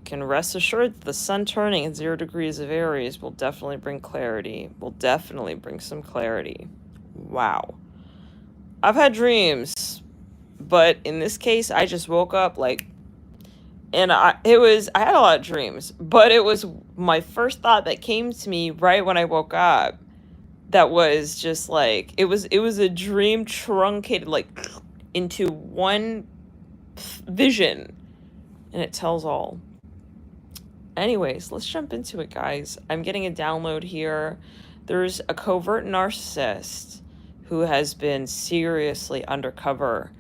can rest assured that the sun turning at 0 degrees of Aries will definitely bring clarity. Will definitely bring some clarity. Wow. I've had dreams, but in this case, I just woke up like, and I had a lot of dreams, but it was my first thought that came to me right when I woke up. That was just like, it was a dream truncated like into one vision, and it tells all. Anyways, let's jump into it, guys. I'm getting a download here. There's a covert narcissist who has been seriously undercover.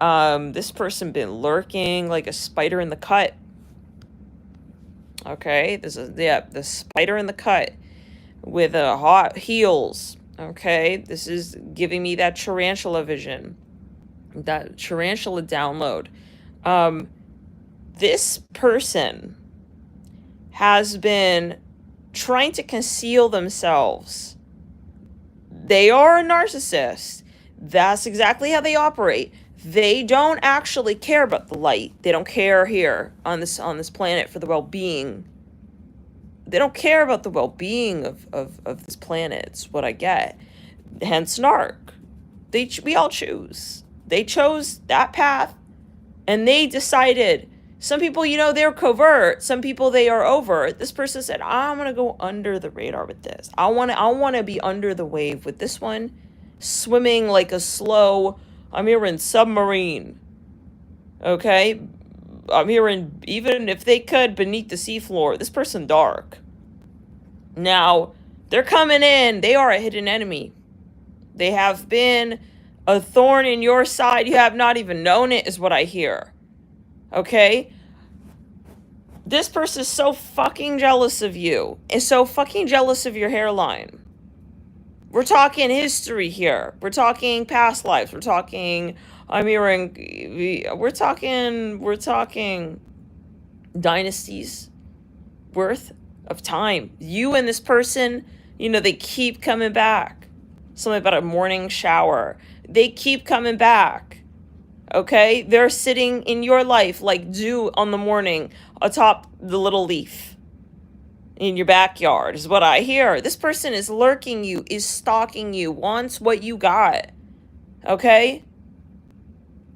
This person been lurking like a spider in the cut. Okay, the spider in the cut with hot heels. Okay, this is giving me that tarantula vision, that tarantula download. This person has been trying to conceal themselves. They are a narcissist. That's exactly how they operate. They don't actually care about the light. They don't care here on this planet for the well-being. They don't care about the well-being of this planet. It's what I get. Hence narc. We all choose. They chose that path, and they decided. Some people, you know, they're covert. Some people, they are overt. This person said, I'm going to go under the radar with this. I want to be under the wave with this one. Swimming like a slow, I'm here in submarine. Okay? I'm here in, even if they could, beneath the seafloor. This person dark. Now, they're coming in. They are a hidden enemy. They have been a thorn in your side. You have not even known it, is what I hear. Okay? This person is so fucking jealous of you. Is so fucking jealous of your hairline. We're talking history here. We're talking past lives. We're talking, we're talking dynasties worth of time. You and this person, you know, they keep coming back. Something about a morning shower. They keep coming back. Okay? They're sitting in your life like dew on the morning atop the little leaf in your backyard is what I hear. This person is lurking you, is stalking you, wants what you got. Okay?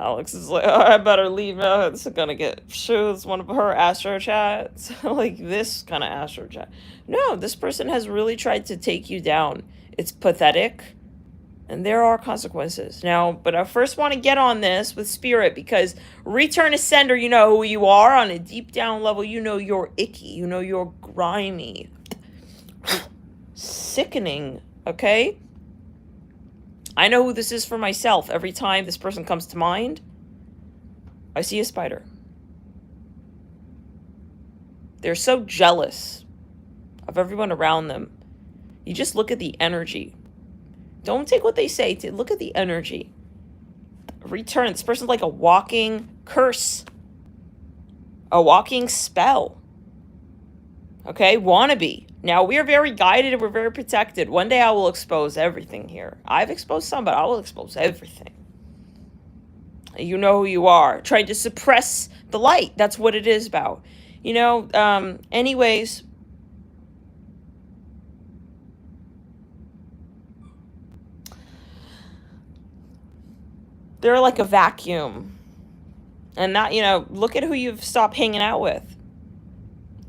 Alex is like, oh, I better leave. This is gonna get shows one of her astro chats. Like this kind of astro chat. No, this person has really tried to take you down. It's pathetic. And there are consequences. Now, but I first want to get on this with spirit, because return ascender, you know who you are on a deep down level. You know you're icky. You know you're grimy. Sickening. Okay? I know who this is for myself. Every time this person comes to mind, I see a spider. They're so jealous of everyone around them. You just look at the energy. Don't take what they say. Look at the energy. Return. This person's like a walking curse. A walking spell. Okay? Wannabe. Now, we are very guided and we're very protected. One day I will expose everything here. I've exposed some, but I will expose everything. You know who you are. Trying to suppress the light. That's what it is about. You know, anyways... They're like a vacuum. And that, you know, look at who you've stopped hanging out with.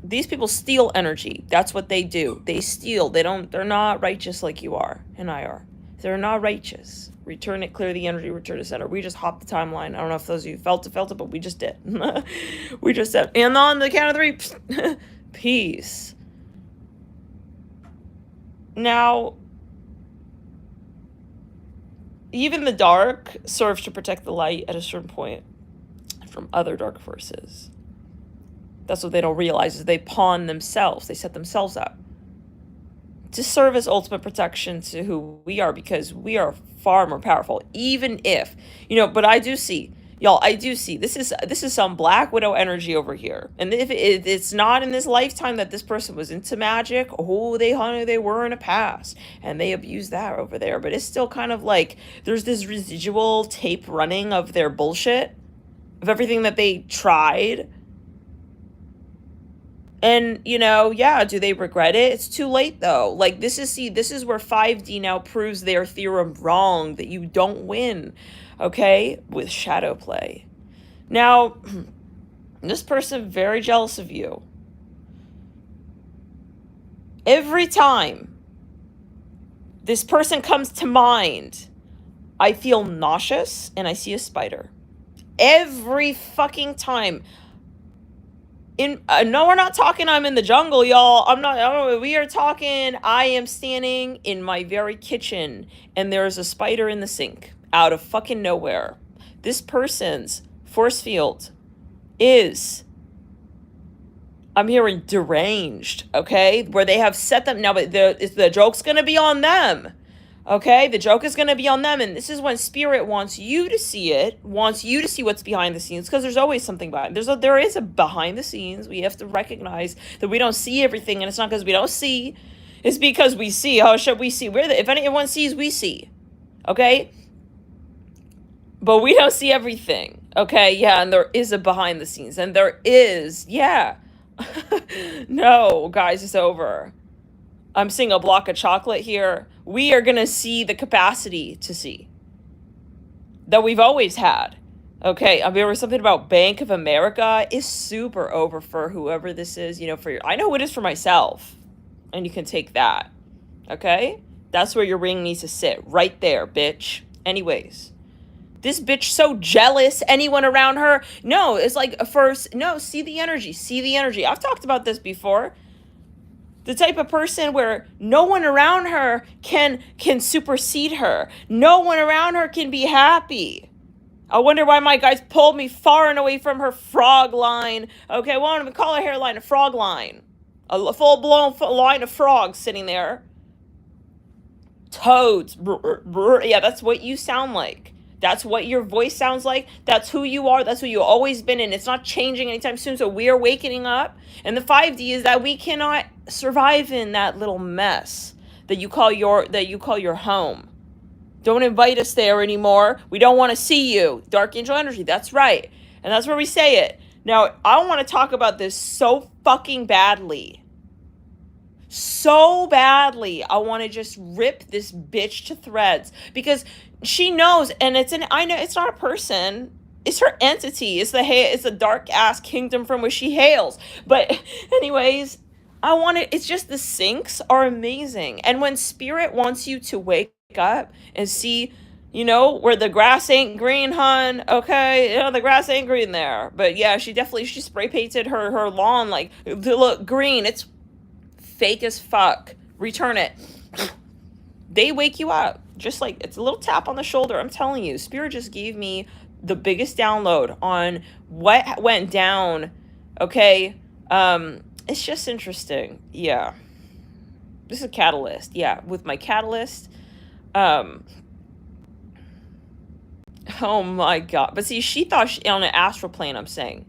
These people steal energy. That's what they do. They steal. They're not righteous like you are and I are. They're not righteous. Return it, clear the energy, return to center. We just hopped the timeline. I don't know if those of you felt it, but we just did. We just said, and on the count of 3, peace. Now, even the dark serves to protect the light at a certain point from other dark forces. That's what they don't realize, is they pawn themselves. They set themselves up to serve as ultimate protection to who we are, because we are far more powerful. Even if, you know, but I do see, y'all, this is some Black Widow energy over here. And if it's not in this lifetime that this person was into magic, oh, they were in a past. And they abused that over there. But it's still kind of like there's this residual tape running of their bullshit, of everything that they tried. And, you know, yeah, do they regret it? It's too late, though. Like, this is where 5D now proves their theorem wrong, that you don't win, okay, with shadow play. Now, this person very jealous of you. Every time this person comes to mind, I feel nauseous and I see a spider. Every fucking time. No, we're not talking I'm in the jungle, y'all. We are talking I am standing in my very kitchen and there's a spider in the sink out of fucking nowhere. This person's force field is, I'm hearing deranged, okay? Where they have set them, now, but the joke's gonna be on them. Okay, the joke is going to be on them, and this is when Spirit wants you to see it, wants you to see what's behind the scenes, because there's always something behind. There is a behind the scenes. We have to recognize that we don't see everything, and it's not because we don't see. It's because we see. How should we see? If anyone sees, we see. Okay? But we don't see everything. Okay? Yeah, and there is a behind the scenes, and there is, yeah. No, guys, it's over. I'm seeing a block of chocolate here. We are going to see the capacity to see that we've always had. Okay, there was something about Bank of America is super over for whoever this is, you know, I know it is for myself, and you can take that. Okay? That's where your ring needs to sit, right there, bitch. Anyways, this bitch so jealous, anyone around her. No, it's like see the energy. I've talked about this before. The type of person where no one around her can supersede her. No one around her can be happy. I wonder why my guys pulled me far and away from her frog line. Okay, well, I'm going to call her hairline a frog line. A full-blown line of frogs sitting there. Toads. Brr, brr. Yeah, that's what you sound like. That's what your voice sounds like. That's who you are. That's who you've always been, and it's not changing anytime soon. So we are waking up. And the 5D is that we cannot survive in that little mess that you call your home. Don't invite us there anymore. We don't want to see you. Dark angel energy. That's right. And that's where we say it. Now, I want to talk about this so fucking badly. So badly. I want to just rip this bitch to threads because she knows, and I know it's not a person. It's her entity. It's the dark ass kingdom from which she hails. But anyways, it's just the syncs are amazing. And when Spirit wants you to wake up and see, you know, where the grass ain't green, hun. Okay, you know, the grass ain't green there. But yeah, she spray painted her lawn like to look green. It's fake as fuck. Return it. They wake you up. Just like, it's a little tap on the shoulder. I'm telling you, Spirit just gave me the biggest download on what went down. Okay. It's just interesting. Yeah. This is a catalyst. Yeah. With my catalyst. Oh my God. But see, she thought on an astral plane, I'm saying.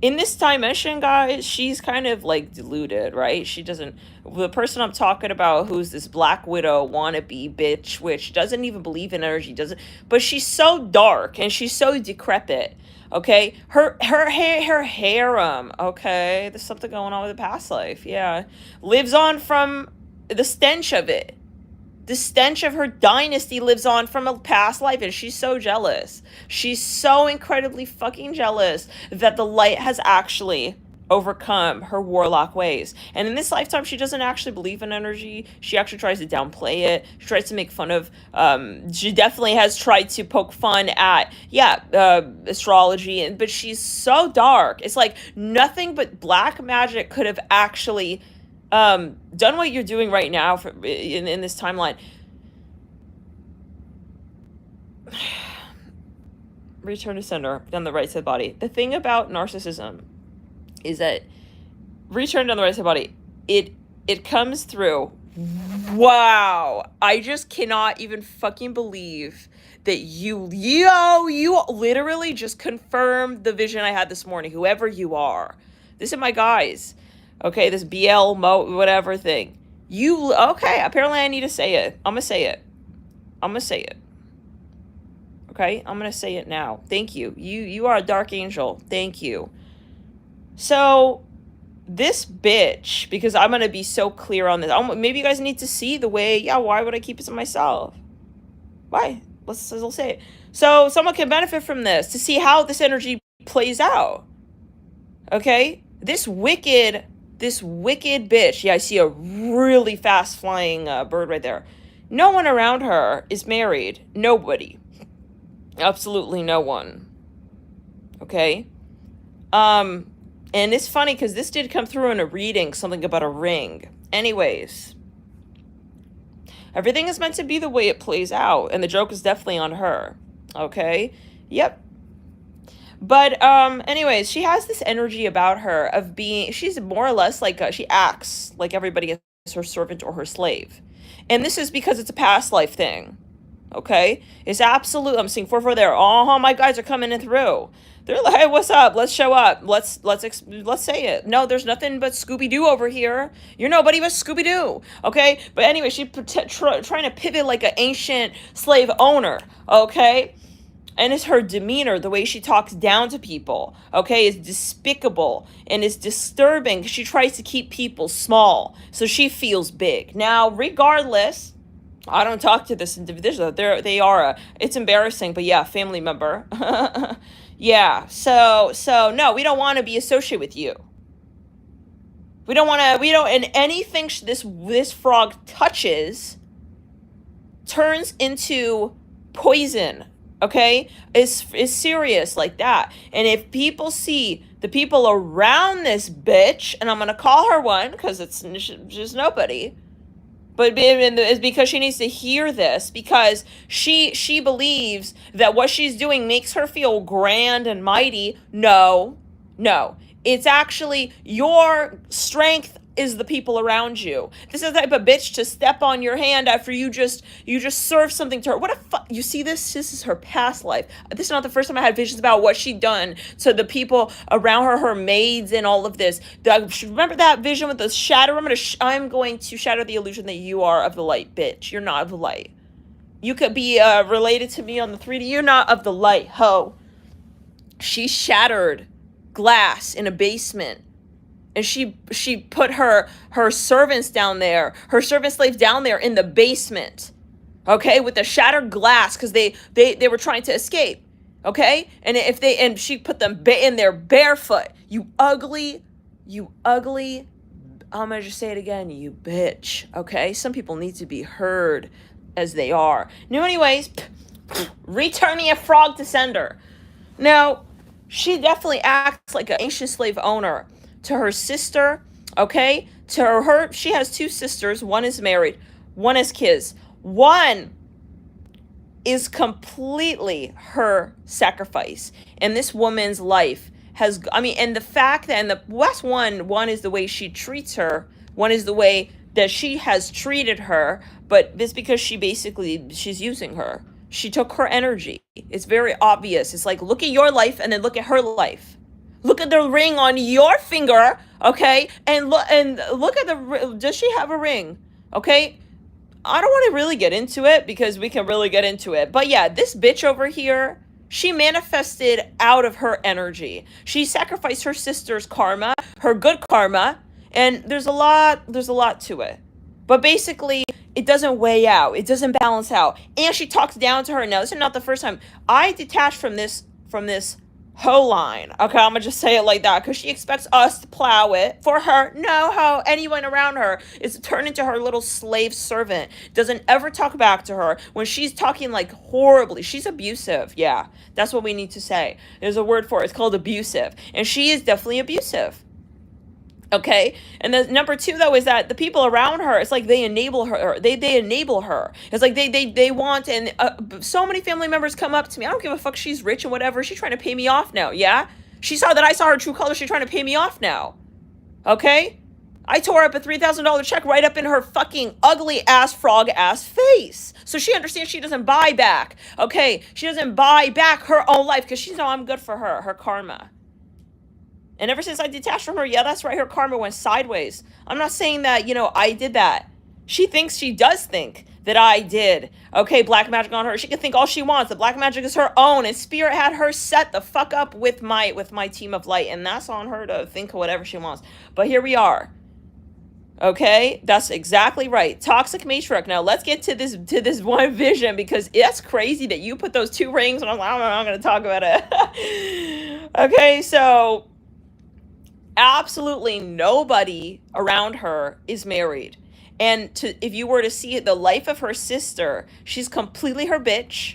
In this dimension, guys, she's kind of like deluded, right? She doesn't, the person I'm talking about who's this Black Widow wannabe bitch, which doesn't even believe in energy, but she's so dark and she's so decrepit, okay? Her harem, okay? There's something going on with the past life, yeah. Lives on from the stench of it. The stench of her dynasty lives on from a past life, and she's so jealous. She's so incredibly fucking jealous that the light has actually overcome her warlock ways. And in this lifetime, she doesn't actually believe in energy. She actually tries to downplay it. She tries to make fun of, she definitely has tried to poke fun at, astrology, but she's so dark. It's like nothing but black magic could have actually done what you're doing right now in this timeline. Return to sender down the right side body. The thing about narcissism is that return down the right side body, it comes through. Wow, I just cannot even fucking believe that you literally just confirmed the vision I had this morning, whoever you are. This is my guys. Okay, this BL whatever thing. Okay, apparently I need to say it. I'm gonna say it. Okay, I'm gonna say it now. Thank you. You are a dark angel. Thank you. So, this bitch, because I'm going to be so clear on this. Maybe you guys need to see the way, yeah, why would I keep it to myself? Why? Let's say it. So someone can benefit from this to see how this energy plays out. Okay? This wicked bitch. Yeah, I see a really fast flying bird right there. No one around her is married. Nobody. Absolutely no one. Okay? And it's funny because this did come through in a reading, something about a ring. Anyways, everything is meant to be the way it plays out, and the joke is definitely on her. Okay? Yep. But anyways, she has this energy about her of being, she's more or less like, she acts like everybody is her servant or her slave. And this is because it's a past life thing. Okay? It's absolute, I'm seeing 4 there. Oh, my guys are coming in through. They're like, hey, what's up? Let's show up. Let's say it. No, there's nothing but Scooby-Doo over here. You're nobody but Scooby-Doo. Okay? But anyway, she's trying to pivot like an ancient slave owner. Okay? And it's her demeanor, the way she talks down to people, okay, is despicable and is disturbing. She tries to keep people small, so she feels big. Now, regardless, I don't talk to this individual. They are it's embarrassing, but yeah, family member. Yeah, so no, we don't want to be associated with you. We don't, and anything this frog touches turns into poison. Okay, is serious like that. And if people see the people around this bitch, and I'm gonna call her one because it's just nobody, but it's because she needs to hear this, because she believes that what she's doing makes her feel grand and mighty. No, it's actually your strength is the people around you. This is the type of bitch to step on your hand after you just serve something to her. What a you see this? This is her past life. This is not the first time I had visions about what she'd done to the people around her, her maids and all of this. Remember that vision with the shatter? I'm going to shatter the illusion that you are of the light, bitch. You're not of the light. You could be related to me on the 3D. You're not of the light, ho. She shattered glass in a basement. And she put her servants down there, her servant slaves down there in the basement, okay, with the shattered glass, because they were trying to escape, okay, and she put them in there barefoot. You ugly, I'm gonna just say it again, you bitch, okay. Some people need to be heard as they are. Now, anyways, returning a frog to sender. Now, she definitely acts like an ancient slave owner. To her sister, okay? To her, she has 2 sisters. One is married. One has kids. One is completely her sacrifice. And this woman's life has, and the fact that, and the last one is the way she treats her. One is the way that she has treated her. But it's because she's using her. She took her energy. It's very obvious. It's like, look at your life and then look at her life. Look at the ring on your finger, okay? And look at does she have a ring? Okay? I don't want to really get into it because we can really get into it. But yeah, this bitch over here, she manifested out of her energy. She sacrificed her sister's karma, her good karma, and there's a lot to it. But basically, it doesn't weigh out. It doesn't balance out. And she talks down to her. Now, this is not the first time. I detached from this hoe line. Okay, I'm gonna just say it like that because she expects us to plow it for her. No, how anyone around her is turned into her little slave servant. Doesn't ever talk back to her when she's talking like horribly. She's abusive. Yeah, that's what we need to say. There's a word for it. It's called abusive, and she is definitely abusive. Okay, and the number 2 though is that the people around her, it's like they enable her. They enable her. It's like they want, and so many family members come up to me. I don't give a fuck. She's rich and whatever. She's trying to pay me off now. Yeah, she saw that I saw her true color. She's trying to pay me off now. Okay, I tore up a $3,000 check right up in her fucking ugly ass frog ass face. So she understands she doesn't buy back. Okay, she doesn't buy back her own life because she's I'm good for her karma. And ever since I detached from her, yeah, that's right, her karma went sideways. I'm not saying that, I did that. She thinks she does think that I did, okay, black magic on her. She can think all she wants. The black magic is her own, and Spirit had her set the fuck up with my team of light, and that's on her to think whatever she wants. But here we are. Okay, that's exactly right. Toxic matriarch. Now let's get to this one vision, because it's crazy that you put those 2 rings, and I'm not going to talk about it. Okay, so absolutely nobody around her is married. And if you were to see the life of her sister, she's completely her bitch.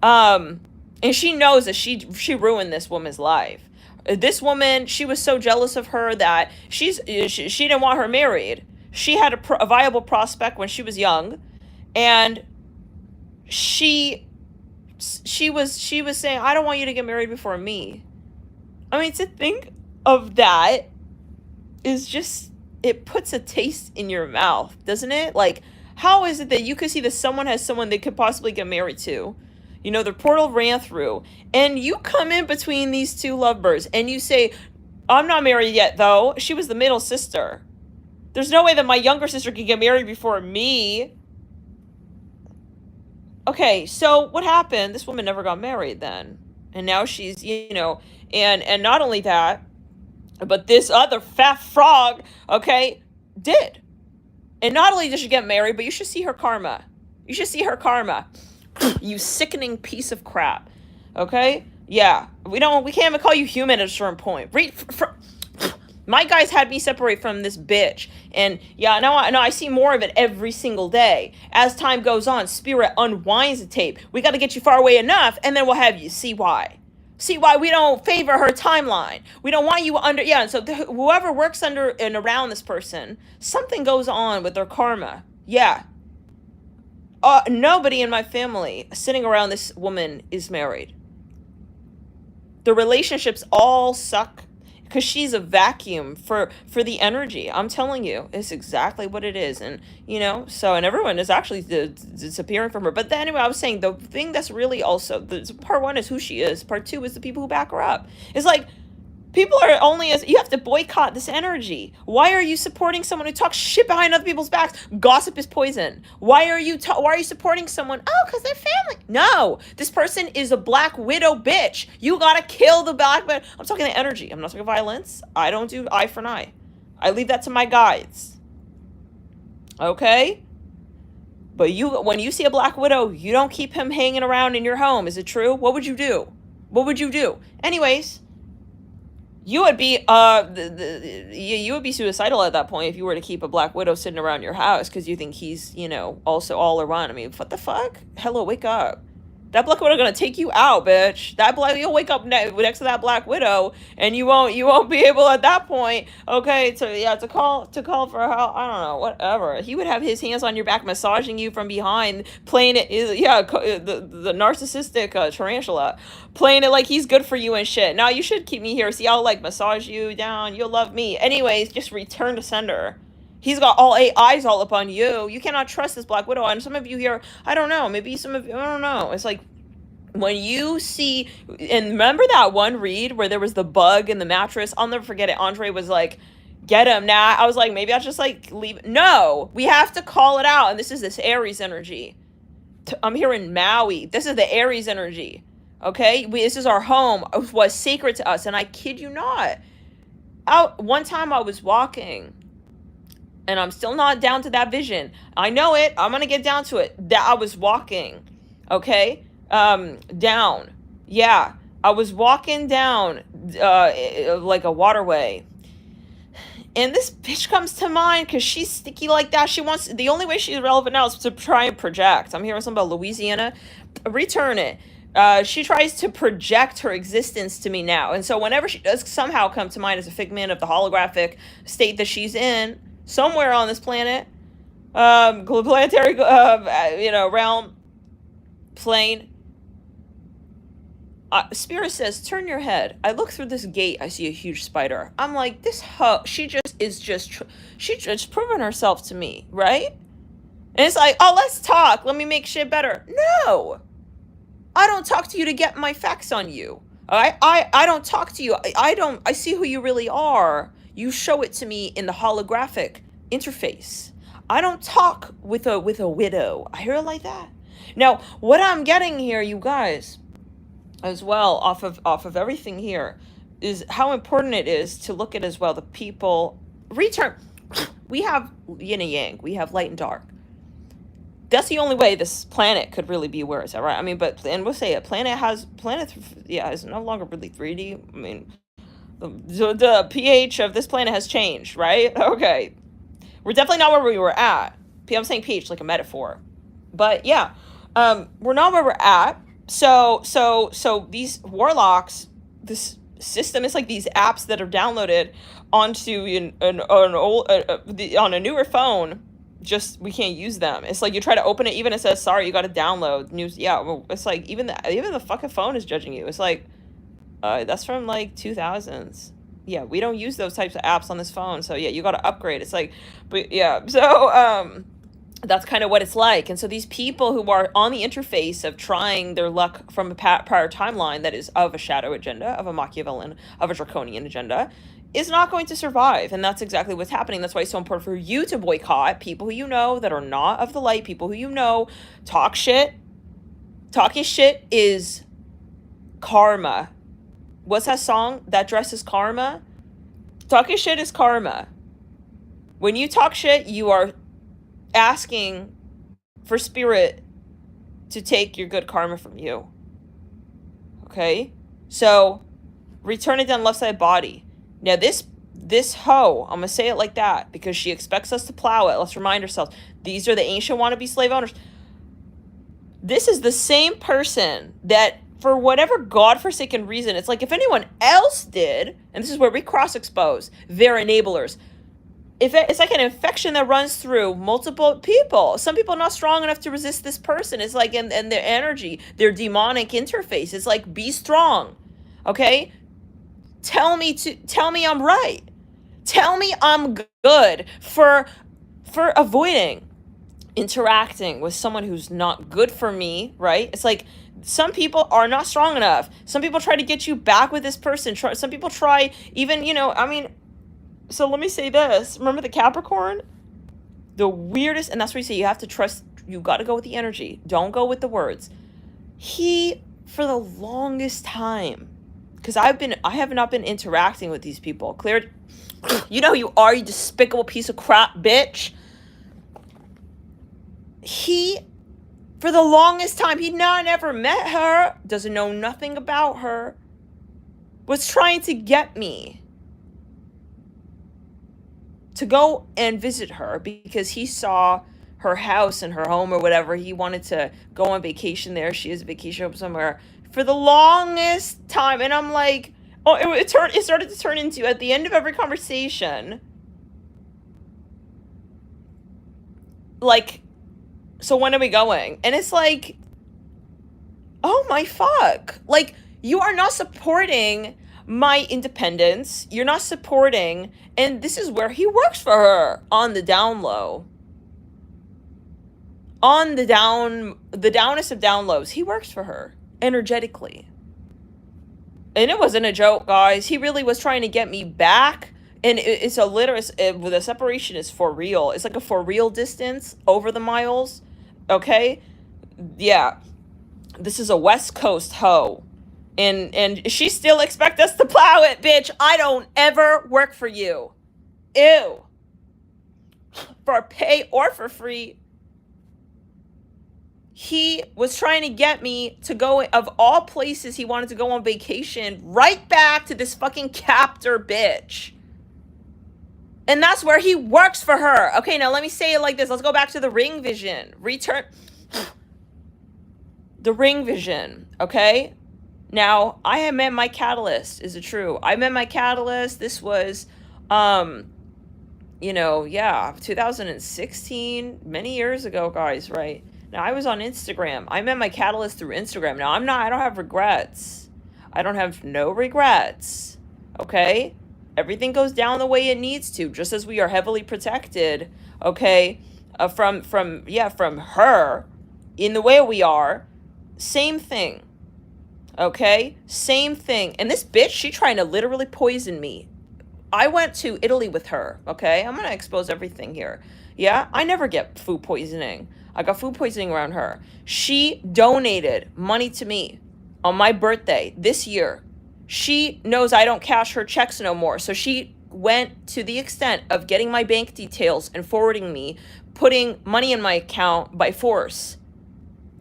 And she knows that she ruined this woman's life. This woman, she was so jealous of her that she didn't want her married. She had a viable prospect when she was young, and she was saying, I don't want you to get married before me. I mean, to think of that is just, it puts a taste in your mouth, doesn't it? Like, how is it that you could see that someone has someone they could possibly get married to? You know, the portal ran through, and you come in between these 2 lovebirds, and you say, I'm not married yet, though. She was the middle sister. There's no way that my younger sister could get married before me. Okay, so what happened? This woman never got married then. And now she's, you know, and not only that, but this other fat frog, okay, did. And not only did she get married, but you should see her karma. You should see her karma. You sickening piece of crap. Okay? Yeah. We can't even call you human at a certain point. My guys had me separate from this bitch. And yeah, now I see more of it every single day. As time goes on, Spirit unwinds the tape. We got to get you far away enough, and then we'll have you see why. See why we don't favor her timeline. We don't want you under, yeah, and so whoever works under and around this person, something goes on with their karma. Yeah. Nobody in my family sitting around this woman is married. The relationships all suck because she's a vacuum for the energy. I'm telling you, it's exactly what it is. And, you know, so, and everyone is actually disappearing from her. But then anyway, I was saying the thing that's really also, part 1 is who she is. Part 2 is the people who back her up. It's like, people are only as, you have to boycott this energy. Why are you supporting someone who talks shit behind other people's backs? Gossip is poison. Why are you supporting someone? Oh, because they're family. No, this person is a black widow bitch. You gotta kill the black widow. I'm talking the energy. I'm not talking violence. I don't do eye for an eye. I leave that to my guides. Okay? But when you see a black widow, you don't keep him hanging around in your home. Is it true? What would you do? What would you do? Anyways, you would be you would be suicidal at that point if you were to keep a black widow sitting around your house because you think he's, you know, also all around. I mean, what the fuck? Hello, wake up. That black widow gonna take you out, bitch. You'll wake up next to that black widow, and you won't be able at that point. Okay, to call for help. I don't know, whatever. He would have his hands on your back, massaging you from behind, playing it. Yeah, the narcissistic tarantula, playing it like he's good for you and shit. Now you should keep me here. See, I'll like massage you down. You'll love me. Anyways, just return to sender. He's got all 8 eyes all up on you. You cannot trust this black widow. And some of you here, I don't know, maybe some of you, I don't know. It's like, when you see, and remember that one read where there was the bug in the mattress? I'll never forget it. Andre was like, get him. Now I was like, maybe I'll just like leave. No, we have to call it out. And this is this Aries energy. I'm here in Maui. This is the Aries energy. Okay? This is our home. It was sacred to us. And I kid you not. One time I was walking, and I'm still not down to that vision. I know it. I'm going to get down to it. That I was walking. Okay? Down. Yeah. I was walking down, like a waterway. And this bitch comes to mind because she's sticky like that. The only way she's relevant now is to try and project. I'm hearing something about Louisiana. Return it. She tries to project her existence to me now. And so whenever she does somehow come to mind as a figment of the holographic state that she's in, somewhere on this planet, planetary, realm, plane, Spirit says, turn your head. I look through this gate. I see a huge spider. I'm like, she's just proving herself to me, right? And it's like, oh, let's talk. Let me make shit better. No, I don't talk to you to get my facts on you. All right? I don't talk to you. I see who you really are. You show it to me in the holographic interface. I don't talk with a widow. I hear it like that. Now, what I'm getting here, you guys, as well, off of everything here, is how important it is to look at as well the people return. We have yin and yang. We have light and dark. That's the only way this planet could really be where it's at, right? I mean, but, and we'll say it, is no longer really 3D. I mean, the pH of this planet has changed, right? Okay. We're definitely not where we were at. I'm saying pH like a metaphor. But yeah, we're not where we're at. So these warlocks, this system is like these apps that are downloaded onto on a newer phone. Just we can't use them. It's like you try to open it, even it says sorry, you got to download news. Yeah, well, it's like even the fucking phone is judging you. It's like that's from like 2000s. Yeah, we don't use those types of apps on this phone. So yeah, you got to upgrade. It's like, but yeah, so that's kind of what it's like. And so these people who are on the interface of trying their luck from a prior timeline that is of a shadow agenda, of a Machiavellian, of a draconian agenda, is not going to survive. And that's exactly what's happening. That's why it's so important for you to boycott people who you know that are not of the light, people who you know talk shit. Talking shit is karma. What's that song? That dress is karma. Talking shit is karma. When you talk shit, you are asking for spirit to take your good karma from you. Okay? So, return it down left side body. Now, this hoe, I'm going to say it like that because she expects us to plow it. Let's remind ourselves. These are the ancient wannabe slave owners. This is the same person that, for whatever godforsaken reason, it's like if anyone else did, and this is where we cross-expose, they're enablers. It's like an infection that runs through multiple people. Some people are not strong enough to resist this person. It's like, and their energy, their demonic interface. It's like, be strong, okay? Tell me I'm right. Tell me I'm good for avoiding interacting with someone who's not good for me, right? It's like some people are not strong enough. Some people try to get you back with this person. Some people try even, I mean, so let me say this. Remember the Capricorn? The weirdest, and that's where you say you have to trust, you got to go with the energy. Don't go with the words. He, for the longest time, because I have not been interacting with these people. Clear, you know who you are, you despicable piece of crap, bitch. He, for the longest time, he'd never met her, doesn't know nothing about her, was trying to get me to go and visit her because he saw her house and her home or whatever. He wanted to go on vacation there. She has a vacation home somewhere for the longest time. And I'm like, oh, it started to turn into, at the end of every conversation, like, so when are we going? And it's like, oh my fuck. Like, you are not supporting my independence. You're not supporting, and this is where he works for her on the down low. On the downest of down lows, he works for her energetically. And it wasn't a joke, guys. He really was trying to get me back. And it's a the separation is for real. It's like a for real distance over the miles. Okay? Yeah. This is a West Coast hoe. And she still expect us to plow it, bitch. I don't ever work for you. Ew. For pay or for free. He was trying to get me to go, of all places he wanted to go on vacation, right back to this fucking captor bitch. And that's where he works for her. Okay, now let me say it like this. Let's go back to the ring vision. The ring vision, okay? Now, I have met my catalyst. Is it true? I met my catalyst. This was, 2016, many years ago, guys, right? Now, I was on Instagram. I met my catalyst through Instagram. Now, I don't have regrets. I don't have no regrets, okay? Everything goes down the way it needs to, just as we are heavily protected, okay, from her in the way we are. Same thing. Okay? Same thing. And this bitch, she trying to literally poison me. I went to Italy with her, okay? I'm gonna expose everything here. Yeah, I never get food poisoning. I got food poisoning around her. She donated money to me on my birthday this year. She knows I don't cash her checks no more, so she went to the extent of getting my bank details and forwarding me, putting money in my account by force.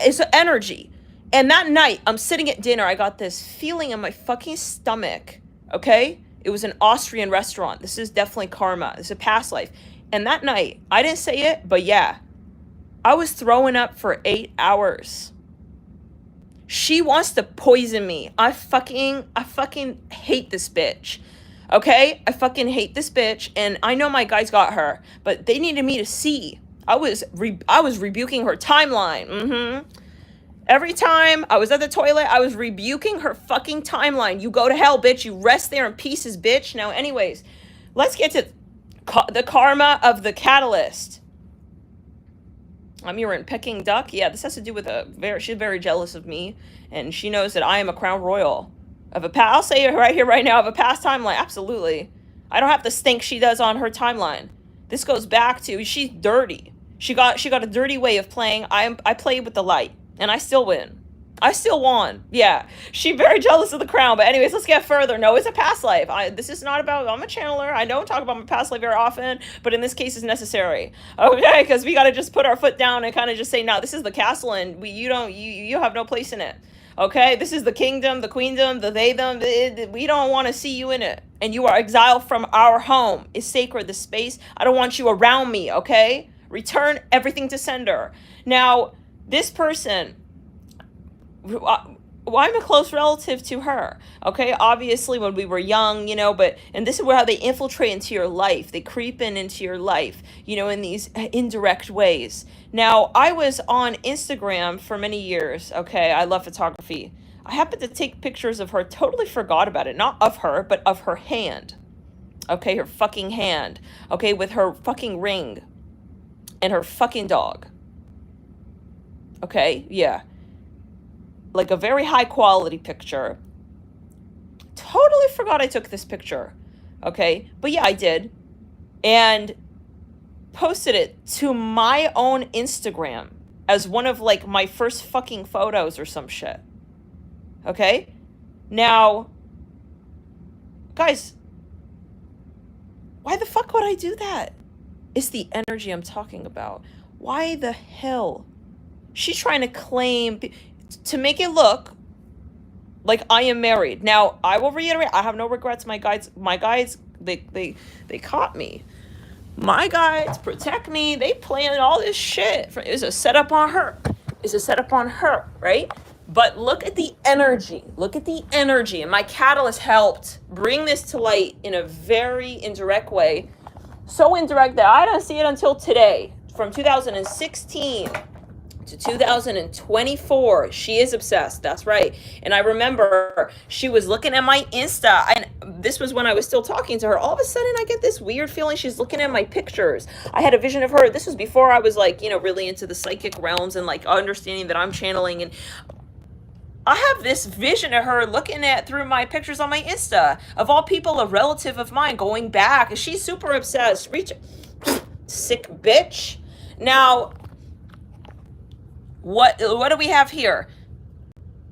It's energy. And that night, I'm sitting at dinner, I got this feeling in my fucking stomach, okay? It was an Austrian restaurant. This is definitely karma. This is a past life. And that night, I didn't say it, but yeah, I was throwing up for 8 hours. She wants to poison me. I fucking hate this bitch. Okay? I fucking hate this bitch, and I know my guys got her, but they needed me to see. I was rebuking her timeline. Every time I was at the toilet, I was rebuking her fucking timeline. You go to hell, bitch. You rest there in pieces, bitch. Now, anyways, let's get to the karma of the catalyst. You were in Peking duck. Yeah, this has to do with she's very jealous of me, and she knows that I am a crown royal of a past. I'll say it right here, right now, of a past timeline. Absolutely, I don't have the stink she does on her timeline. This goes back to she's dirty. She got a dirty way of playing. I played with the light, and I still win. I still won. Yeah, she's very jealous of the crown. But anyways, let's get further. No, it's a past life. This is not about, I'm a channeler. I don't talk about my past life very often, but in this case, it's necessary. Okay, because we got to just put our foot down and kind of just say, no, this is the castle, and you have no place in it. Okay, this is the kingdom, the queendom, the they, them. We don't want to see you in it. And you are exiled from our home. It's sacred, the space. I don't want you around me, okay? Return everything to sender. Now, this person, I'm a close relative to her, okay? Obviously, when we were young, and this is how they infiltrate into your life. They creep into your life, in these indirect ways. Now, I was on Instagram for many years, okay? I love photography. I happened to take pictures of her, totally forgot about it. Not of her, but of her hand, okay? Her fucking hand, okay? With her fucking ring and her fucking dog, okay? Yeah. Like a very high quality picture. Totally forgot I took this picture. Okay, but yeah, I did. And posted it to my own Instagram as one of like my first fucking photos or some shit. Okay? Now, guys, why the fuck would I do that? It's the energy I'm talking about. Why the hell? She's trying to claim to make it look like I am married. Now, I will reiterate, I have no regrets. My guides, they caught me. My guides protect me. They planned all this shit. It was a setup on her. It's a setup on her, right? But look at the energy. Look at the energy. And my catalyst helped bring this to light in a very indirect way. So indirect that I don't see it until today. From 2016 to 2024, she is obsessed. That's right. And I remember she was looking at my Insta, and this was when I was still talking to her. All of a sudden, I get this weird feeling she's looking at my pictures. I had a vision of her. This was before I was like, really into the psychic realms and like understanding that I'm channeling. And I have this vision of her looking at through my pictures on my Insta. Of all people, a relative of mine going back. She's super obsessed. Sick bitch. Now, what do we have here?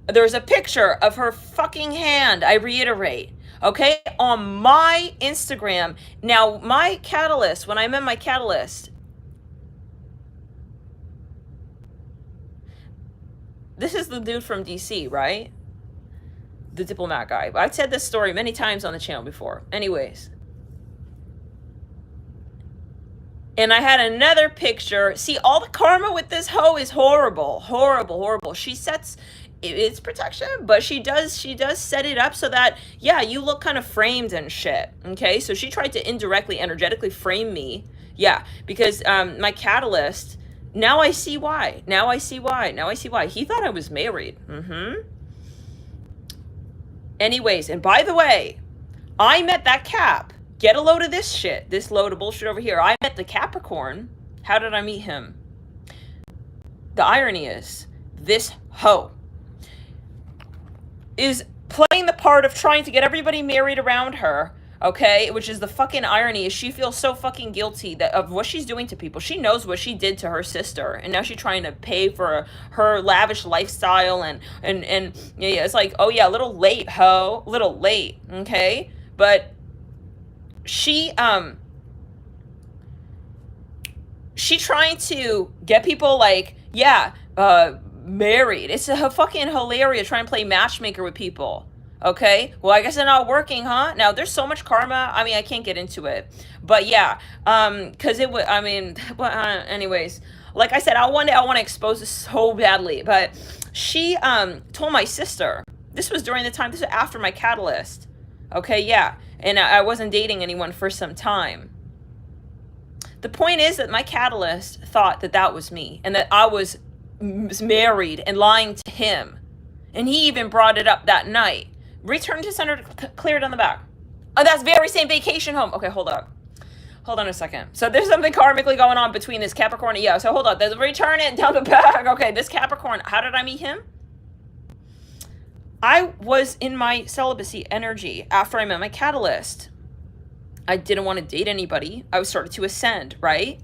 There's a picture of her fucking hand, I reiterate, okay, on my Instagram. Now, my catalyst, when I met my catalyst, this is the dude from DC, right? The diplomat guy. I've said this story many times on the channel before. Anyways. And I had another picture. See, all the karma with this hoe is horrible. Horrible, horrible. She sets, it's protection, but she does set it up so that, yeah, you look kind of framed and shit. Okay, so she tried to indirectly, energetically frame me. Yeah, because my catalyst, now I see why. Now I see why. He thought I was married. Anyways, and by the way, I met that Cap. Get a load of this shit. This load of bullshit over here. I met the Capricorn. How did I meet him? The irony is, this hoe is playing the part of trying to get everybody married around her, okay? Which is the fucking irony, is she feels so fucking guilty that of what she's doing to people. She knows what she did to her sister, and now she's trying to pay for her lavish lifestyle, and yeah, it's like, oh yeah, a little late, ho, a little late, okay? But she trying to get people like, yeah, married. It's a fucking hilarious trying to play matchmaker with people. Okay, well, I guess they're not working, huh? Now, there's so much karma. I mean, I can't get into it, but yeah, because it would, I mean, well, anyways, like I said, I want to expose this so badly, but she told my sister, this was during the time, this was after my catalyst, okay, yeah, and I wasn't dating anyone for some time. The point is that my catalyst thought that that was me, and that I was married and lying to him, and he even brought it up that night. Return to center, cleared on the back. Oh, that's very same vacation home. Okay, hold on a second. So there's something karmically going on between this Capricorn. Yeah, so hold on. There's return it down the back. Okay, this Capricorn, how did I meet him? I was in my celibacy energy after I met my catalyst. I didn't want to date anybody. I was started to ascend, right?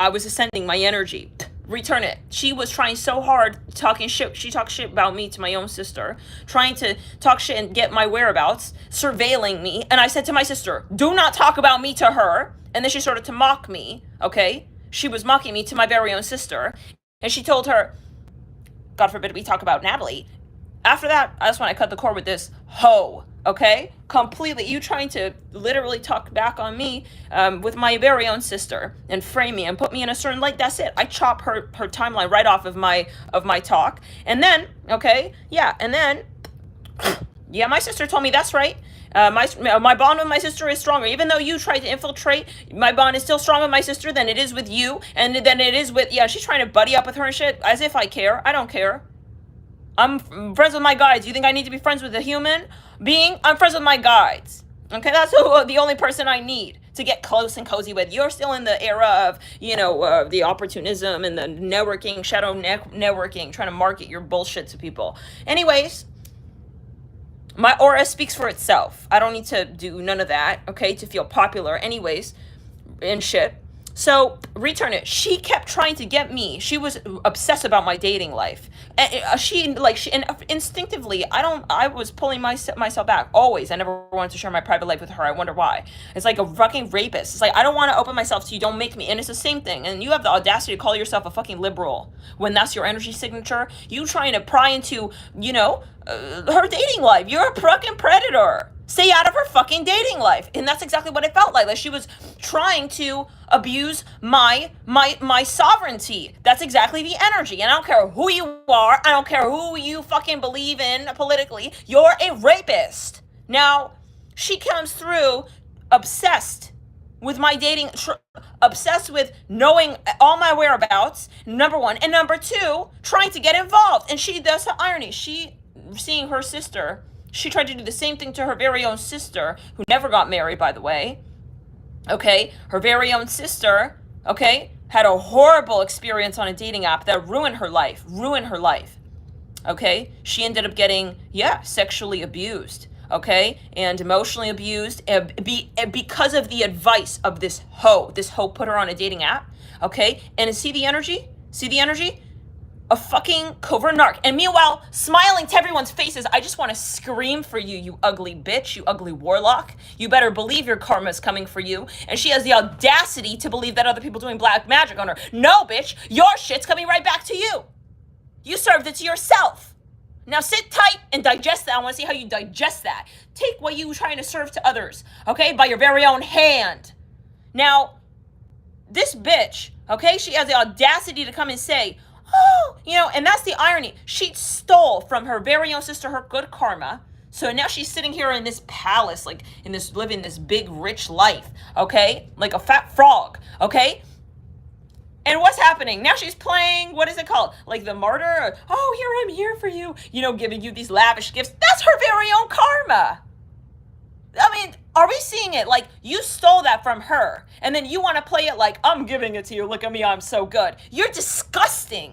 I was ascending my energy. Return it. She was trying so hard, talking shit. She talked shit about me to my own sister, trying to talk shit and get my whereabouts, surveilling me. And I said to my sister, do not talk about me to her. And then she started to mock me, okay? She was mocking me to my very own sister. And she told her, God forbid we talk about Natalie. After that, that's when I cut the cord with this hoe, okay? Completely. You trying to literally talk back on me with my very own sister and frame me and put me in a certain light. That's it. I chop her timeline right off of my talk. And then, okay, yeah, and then, yeah, my sister told me that's right. My bond with my sister is stronger. Even though you tried to infiltrate, my bond is still stronger with my sister than it is with you. And than it is with, yeah, she's trying to buddy up with her and shit as if I care. I don't care. I'm friends with my guides. You think I need to be friends with a human being? I'm friends with my guides. Okay, that's the only person I need to get close and cozy with. You're still in the era of, the opportunism and the networking, shadow networking, trying to market your bullshit to people. Anyways, my aura speaks for itself. I don't need to do none of that, okay, to feel popular. Anyways, and shit. So, return it. She kept trying to get me. She was obsessed about my dating life. And she instinctively, I was pulling myself back. Always. I never wanted to share my private life with her. I wonder why. It's like a fucking rapist. It's like, I don't want to open myself to you. Don't make me. And it's the same thing. And you have the audacity to call yourself a fucking liberal when that's your energy signature. You trying to pry into, her dating life. You're a fucking predator. Stay out of her fucking dating life. And that's exactly what it felt like. Like she was trying to abuse my sovereignty. That's exactly the energy. And I don't care who you are. I don't care who you fucking believe in politically. You're a rapist. Now, she comes through obsessed with my dating, obsessed with knowing all my whereabouts, number one. And number two, trying to get involved. And that's the irony. She, seeing her sister, she tried to do the same thing to her very own sister, who never got married, by the way. Okay, her very own sister, okay, had a horrible experience on a dating app that ruined her life. Okay, she ended up getting, sexually abused, okay, and emotionally abused because of the advice of this hoe. This hoe put her on a dating app, okay, and see the energy? A fucking covert narc. And meanwhile, smiling to everyone's faces, I just want to scream for you, you ugly bitch, you ugly warlock. You better believe your karma is coming for you. And she has the audacity to believe that other people doing black magic on her. No, bitch, your shit's coming right back to you. You served it to yourself. Now sit tight and digest that. I want to see how you digest that. Take what you were trying to serve to others, okay, by your very own hand. Now, this bitch, okay, she has the audacity to come and say, and that's the irony. She stole from her very own sister her good karma. So now she's sitting here in this palace, like living this big rich life, okay? Like a fat frog, okay? And what's happening? Now she's playing, what is it called? Like the martyr? I'm here for you. Giving you these lavish gifts. That's her very own karma. I mean, are we seeing it? Like, you stole that from her, and then you want to play it like, I'm giving it to you. Look at me, I'm so good. You're disgusting.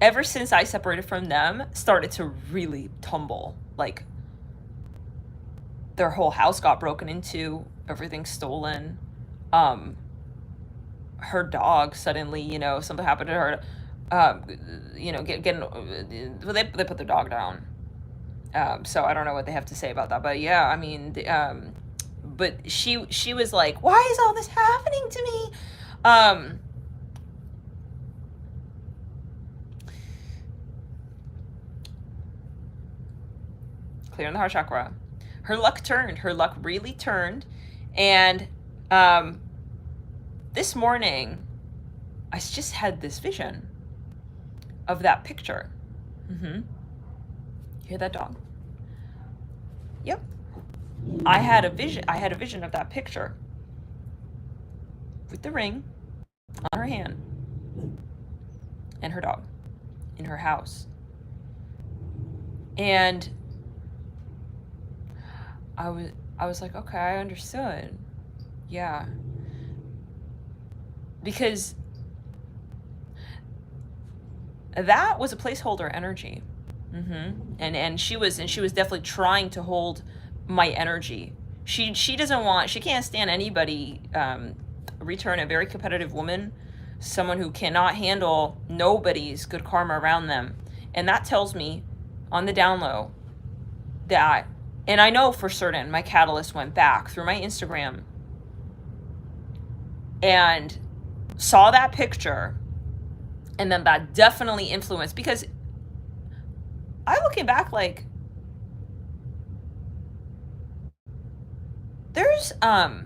ever since I separated from them, started to really tumble. Like, their whole house got broken into, everything stolen. Her dog suddenly, you know, something happened to her. You know, they put the dog down. So I don't know what they have to say about that, but yeah, I mean, but she was like, why is all this happening to me? Clearing the heart chakra. Her luck turned. Her luck really turned. And this morning, I just had this vision of that picture. You hear that dog? Yep. I had a vision of that picture with the ring on her hand and her dog in her house. And I was like, okay, I understood. Yeah. Because that was a placeholder energy. And she was definitely trying to hold my energy. She can't stand anybody, return, a very competitive woman, someone who cannot handle nobody's good karma around them. And that tells me on the down low that, and I know for certain my catalyst went back through my Instagram and saw that picture, and then that definitely influenced, because I looking back, like, there's everything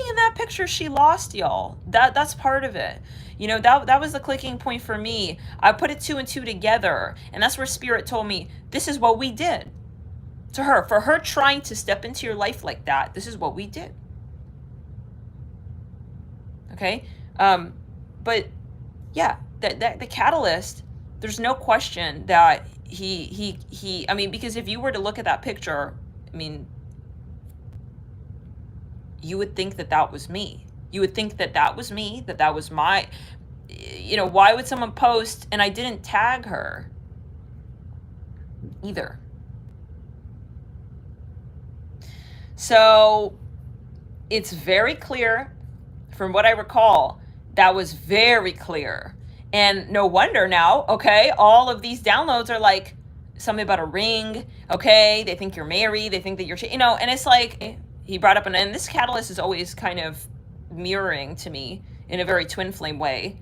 in that picture she lost, y'all. That's part of it. You know, that was the clicking point for me. I put it 2 and 2 together, and that's where Spirit told me, this is what we did to her. For her trying to step into your life like that, this is what we did. Okay? But yeah, the catalyst, there's no question that he I mean, because if you were to look at that picture, I mean, you would think that that was me. You would think that that was me, that was my, you know, why would someone post and I didn't tag her either? So it's very clear, from what I recall, that was very clear. And no wonder now, okay, all of these downloads are like something about a ring, okay, they think you're married, they think that you're, you know, and it's like, he brought up, and this catalyst is always kind of mirroring to me in a very twin flame way,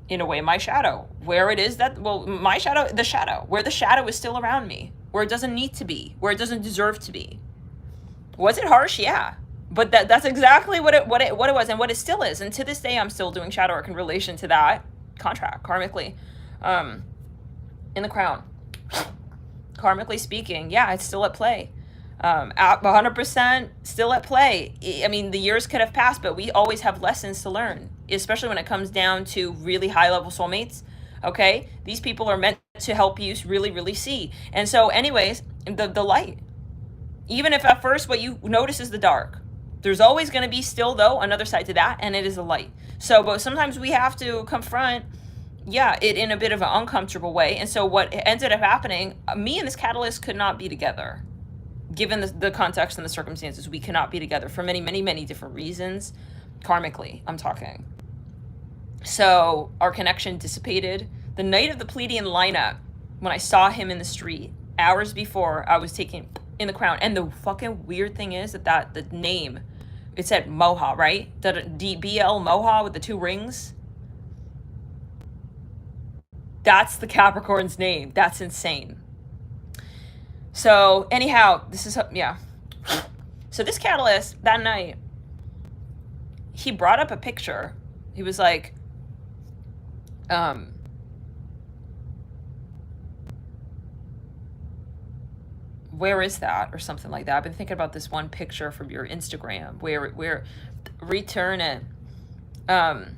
in a way, my shadow, where it is that, well, my shadow, where the shadow is still around me, where it doesn't need to be, where it doesn't deserve to be. Was it harsh? Yeah. But that's exactly what it was, and what it still is. And to this day, I'm still doing shadow work in relation to that contract, karmically, in the crown. Karmically speaking, yeah, it's still at play. 100% still at play. I mean, the years could have passed, but we always have lessons to learn, especially when it comes down to really high-level soulmates. Okay, these people are meant to help you really, really see. And so, anyways, the light. Even if at first what you notice is the dark, there's always going to be still, though, another side to that, and it is the light. So, but sometimes we have to confront, yeah, it in a bit of an uncomfortable way. And so what ended up happening, me and this catalyst could not be together. Given the context and the circumstances, we cannot be together for many, many, many different reasons. Karmically, I'm talking. So our connection dissipated. The night of the Pleiadian lineup, when I saw him in the street, hours before I was taken in the crown. And the fucking weird thing is that the name, it said Moha, right? The BL Moha with the 2 rings. That's the Capricorn's name. That's insane. So anyhow, this is, yeah. So this catalyst, that night, he brought up a picture. He was like, where is that? Or something like that. I've been thinking about this one picture from your Instagram, where return it. And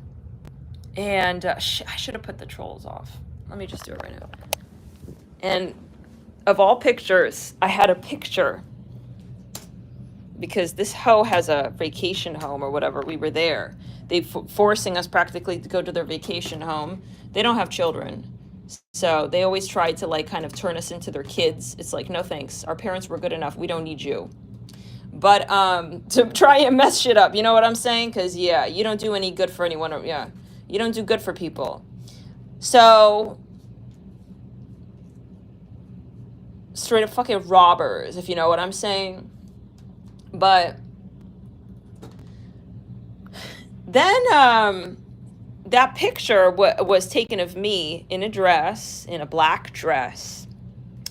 I should have put the trolls off. Let me just do it right now. And of all pictures, I had a picture because this hoe has a vacation home or whatever. We were there. They forcing us practically to go to their vacation home. They don't have children. So they always try to like kind of turn us into their kids. It's like, no thanks. Our parents were good enough. We don't need you. But to try and mess shit up, you know what I'm saying? Because, yeah, you don't do any good for anyone. Yeah, you don't do good for people. So, straight up fucking robbers, if you know what I'm saying. But then that picture was taken of me in a dress, in a black dress.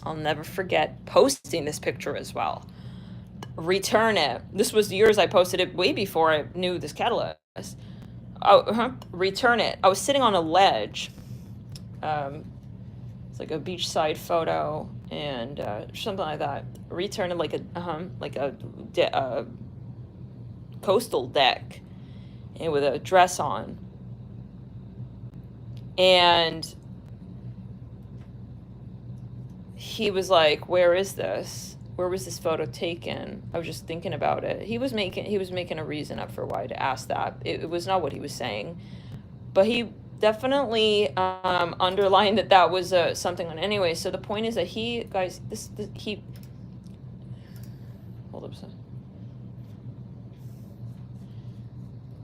I'll never forget posting this picture as well. Return it. This was years I posted it way before I knew this catalyst. Return it. I was sitting on a ledge. It's like a beachside photo and something like that. Return it like a coastal deck and with a dress on. And he was like, "Where is this? Where was this photo taken?" I was just thinking about it. He was making a reason up for why to ask that. It was not what he was saying, but he definitely underlined that was something on anyway. So the point is that he hold up a second.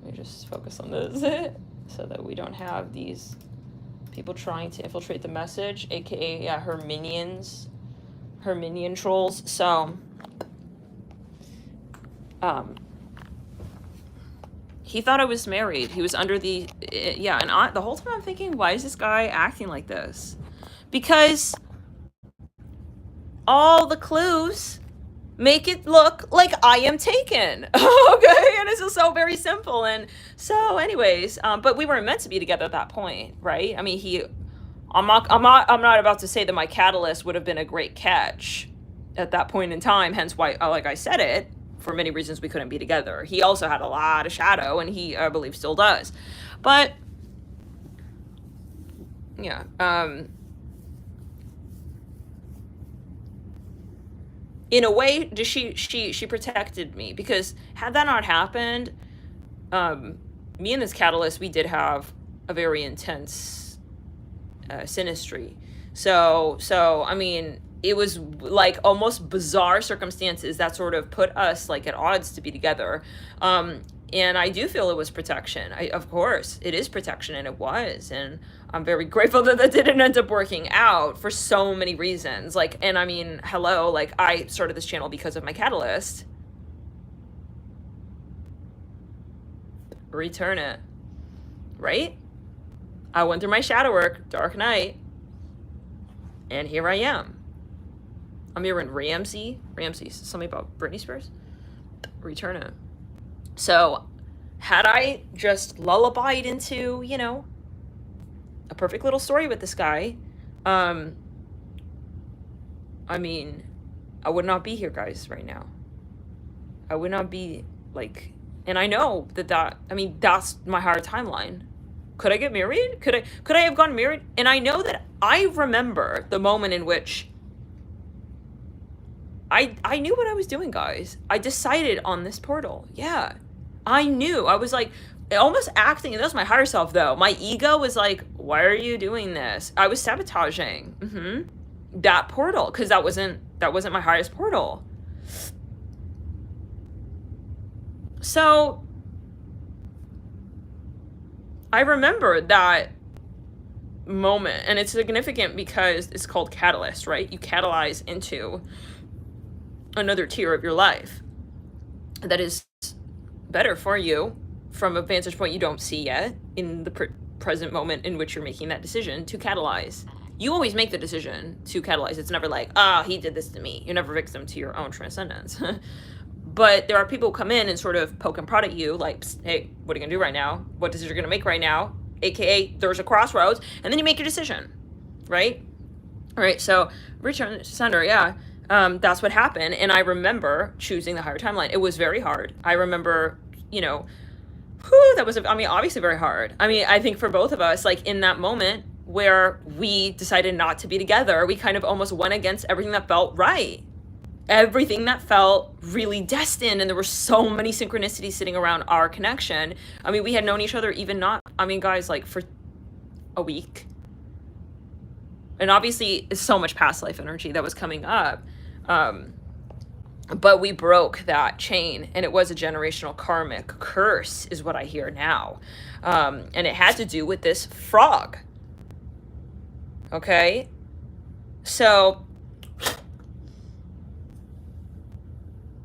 Let me just focus on this so that we don't have these people trying to infiltrate the message, aka her minions. Her minion trolls. So he thought I was married. He was under the and the whole time I'm thinking, why is this guy acting like this? Because all the clues make it look like I am taken. Okay, and it's just so very simple. And so anyways, but we weren't meant to be together at that point, right? I mean, I'm not about to say that my catalyst would have been a great catch at that point in time, hence why, like I said it, for many reasons we couldn't be together. He also had a lot of shadow, and he, I believe, still does. But, yeah, in a way, she protected me, because had that not happened, me and this catalyst, we did have a very intense synastry. So I mean, it was like almost bizarre circumstances that sort of put us like at odds to be together. And I do feel it was protection. Of course, it is protection, and it was. And I'm very grateful that didn't end up working out for so many reasons. Like, and I mean, hello, like I started this channel because of my catalyst. Return it, right? I went through my shadow work, dark night, and here I am. I'm here in Ramsey, something about Britney Spears. Return it. So, had I just lullabied into, you know, a perfect little story with this guy, I mean, I would not be here, guys, right now. I would not be, like, and I know I mean, that's my higher timeline. Could I get married? Could I have gotten married? And I know that I remember the moment in which I knew what I was doing, guys. I decided on this portal. Yeah. I knew. I was like almost acting, and that was my higher self though. My ego was like, why are you doing this? I was sabotaging that portal, because that wasn't my highest portal. So I remember that moment, and it's significant because it's called catalyst, right? You catalyze into another tier of your life that is better for you from a vantage point you don't see yet in the present moment in which you're making that decision to catalyze. You always make the decision to catalyze. It's never like, he did this to me. You're never victim to your own transcendence. But there are people who come in and sort of poke and prod at you, like, hey, what are you gonna do right now? What decision are you gonna make right now? AKA, there's a crossroads, and then you make your decision, right? All right, so return to sender, yeah. That's what happened, and I remember choosing the higher timeline. It was very hard. I remember, you know, that was, I mean, obviously very hard. I mean, I think for both of us, like in that moment where we decided not to be together, we kind of almost went against everything that felt right. everything that felt really destined, and there were so many synchronicities sitting around our connection. I mean, we had known each other even not, I mean, guys, like for a week. And obviously so much past life energy that was coming up. But we broke that chain, and it was a generational karmic curse is what I hear now. And it had to do with this frog. Okay? So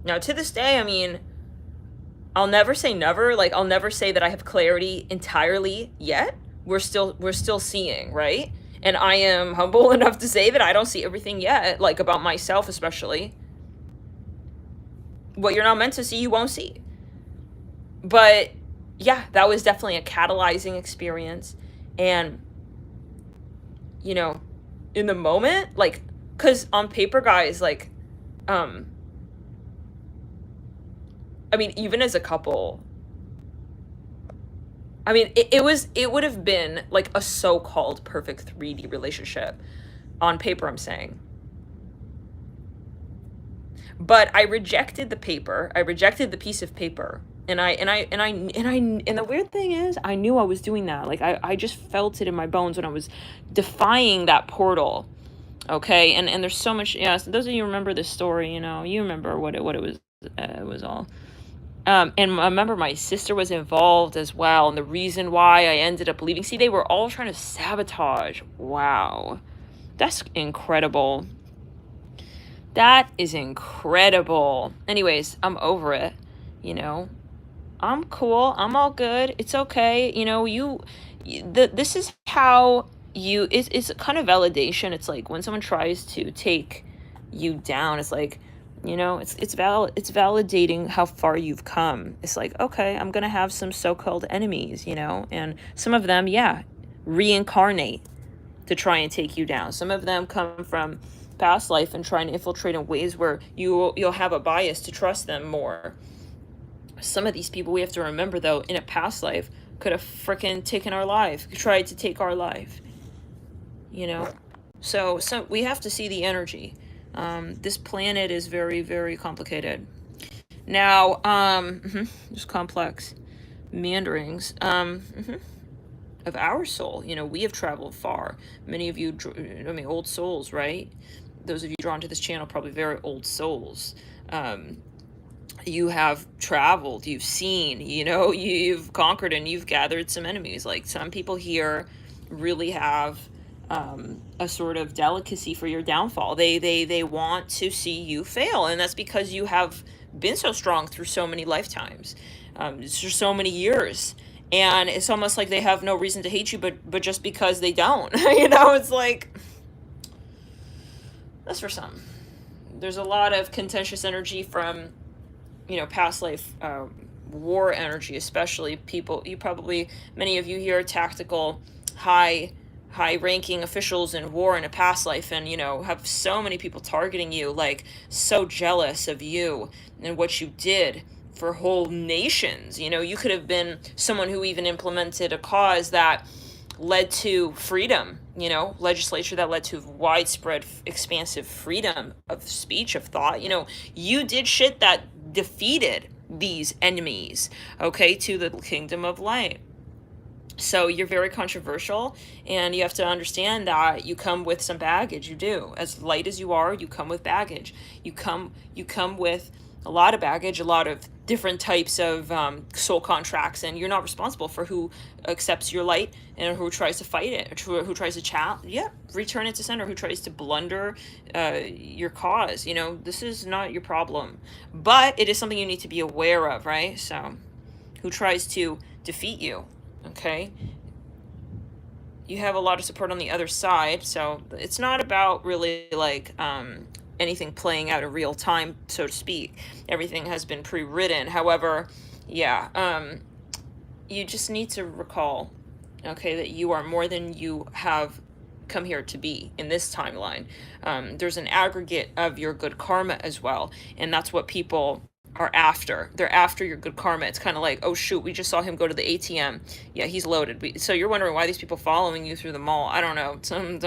now to this day, I mean, I'll never say never. Like, I'll never say that I have clarity entirely yet. We're still seeing, right? And I am humble enough to say that I don't see everything yet, like about myself especially. What you're not meant to see, you won't see. But yeah, that was definitely a catalyzing experience. And, you know, in the moment, like, because on paper, guys, like, I mean, even as a couple, I mean, it would have been like a so-called perfect 3D relationship on paper, I'm saying. But I rejected the paper. I rejected the piece of paper. And the weird thing is, I knew I was doing that. Like, I just felt it in my bones when I was defying that portal. Okay, and there's so much. Yeah, so those of you remember this story, you know, you remember what it was all. And I remember my sister was involved as well, and the reason why I ended up leaving. See, they were all trying to sabotage. Wow, that's incredible. That is incredible. Anyways, I'm over it. You know, I'm cool. I'm all good. It's okay. You know, this is how you. It's a kind of validation. It's like when someone tries to take you down. It's like, you know, it's validating how far you've come. It's like, okay, I'm gonna have some so-called enemies, you know, and some of them, yeah, reincarnate to try and take you down. Some of them come from past life and try and infiltrate in ways where you'll have a bias to trust them more. Some of these people, we have to remember though, in a past life, could have freaking taken our life, tried to take our life, you know. So we have to see the energy. This planet is very, very complicated. Now, there's complex meanderings of our soul. You know, we have traveled far. Many of you, I mean, old souls, right? Those of you drawn to this channel, probably very old souls. You have traveled, you've seen, you know, you've conquered, and you've gathered some enemies. Like, some people here really have a sort of delicacy for your downfall. They want to see you fail, and that's because you have been so strong through so many lifetimes, through so many years, and it's almost like they have no reason to hate you, but just because they don't. You know, it's like, that's for some. There's a lot of contentious energy from, you know, past life war energy, especially people. Many of you here are tactical, high-ranking officials in war in a past life, and, you know, have so many people targeting you, like, so jealous of you and what you did for whole nations. You know, you could have been someone who even implemented a cause that led to freedom, you know, legislature that led to widespread, expansive freedom of speech, of thought. You know, you did shit that defeated these enemies, okay, to the kingdom of light. So you're very controversial, and you have to understand that you come with some baggage. You do. As light as you are, you come with baggage. You come with a lot of baggage, a lot of different types of soul contracts, and you're not responsible for who accepts your light and who tries to fight it, who tries to return it to center, who tries to blunder your cause. You know, this is not your problem, but it is something you need to be aware of, right? So, who tries to defeat you? Okay, you have a lot of support on the other side, so it's not about really like anything playing out in real time, so to speak. Everything has been pre-written. However, yeah, you just need to recall, okay, that you are more than you have come here to be in this timeline. There's an aggregate of your good karma as well, and that's what people are after. They're after your good karma. It's kind of like, oh shoot, we just saw him go to the ATM. Yeah, he's loaded. So you're wondering why these people following you through the mall. I don't know.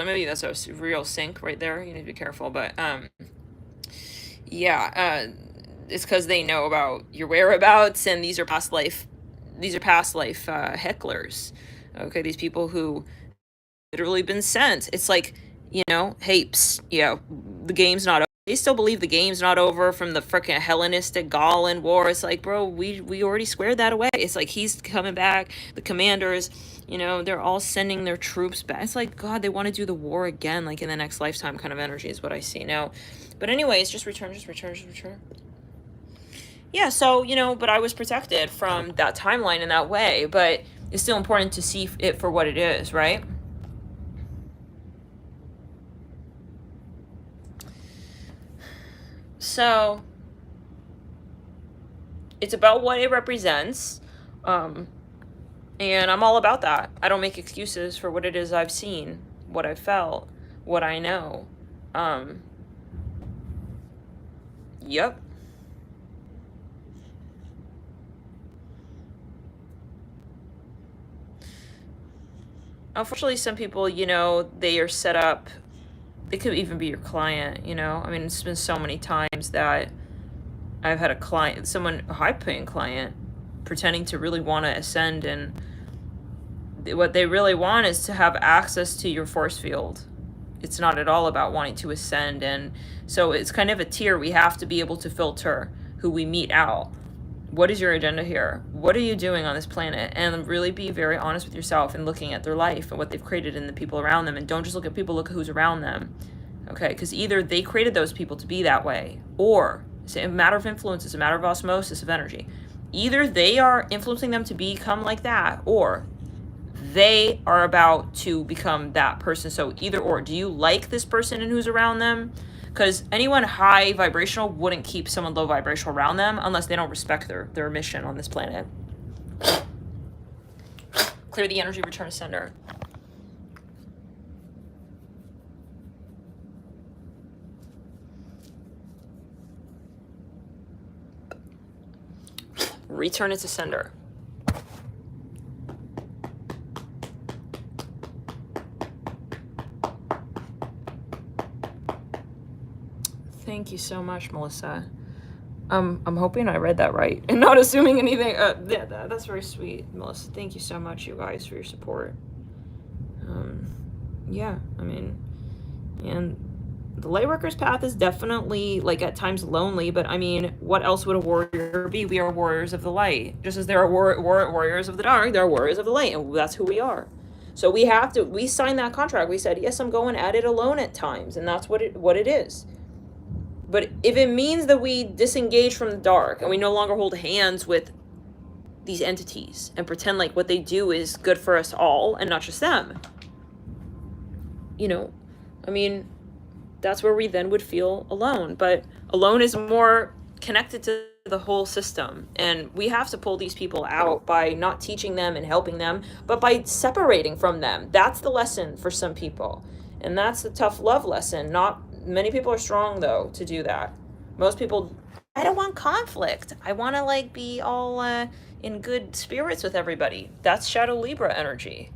Maybe that's a real sync right there. You need to be careful. But Yeah, it's because they know about your whereabouts, and these are past life hecklers. Okay, these people who literally been sent. It's like, you know, hey, psst, yeah, the game's not over. They still believe the game's not over from the freaking Hellenistic Gaulish war. It's like, bro, we already squared that away. It's like he's coming back. The commanders, you know, they're all sending their troops back. It's like, God, they want to do the war again, like in the next lifetime kind of energy is what I see now. But anyways, just return. Yeah, so, you know, but I was protected from that timeline in that way. But it's still important to see it for what it is, right? So it's about what it represents, and I'm all about that. I don't make excuses for what it is I've seen, what I felt, what I know. Yep. Unfortunately, some people, you know, they are set up, they could even be your client, you know. I mean, it's been so many times that I've had a client, someone, a high-paying client, pretending to really want to ascend, and what they really want is to have access to your force field. It's not at all about wanting to ascend, and so it's kind of a tier. We have to be able to filter who we meet out. What is your agenda here? What are you doing on this planet? And really be very honest with yourself and looking at their life and what they've created and the people around them. And don't just look at people, look at who's around them. Okay, because either they created those people to be that way, or it's a matter of influence, it's a matter of osmosis of energy. Either they are influencing them to become like that, or they are about to become that person. So either or. Do you like this person and who's around them? Because anyone high vibrational wouldn't keep someone low vibrational around them unless they don't respect their mission on this planet. Clear the energy, return to sender. Return it to sender. Thank you so much, Melissa. I'm hoping I read that right and not assuming anything. Yeah, that's very sweet, Melissa. Thank you so much, you guys, for your support. Yeah, I mean, and the lightworker's path is definitely, like, at times lonely, but I mean, what else would a warrior be? We are warriors of the light. Just as there are warriors of the dark, there are warriors of the light, and that's who we are. So we signed that contract. We said, yes, I'm going at it alone at times, and that's what it is. But if it means that we disengage from the dark and we no longer hold hands with these entities and pretend like what they do is good for us all and not just them, you know, I mean, that's where we then would feel alone. But alone is more connected to the whole system. And we have to pull these people out by not teaching them and helping them, but by separating from them. That's the lesson for some people. And that's the tough love lesson. Not many people are strong, though, to do that. Most people, I don't want conflict. I want to, like, be all in good spirits with everybody. That's Shadow Libra energy.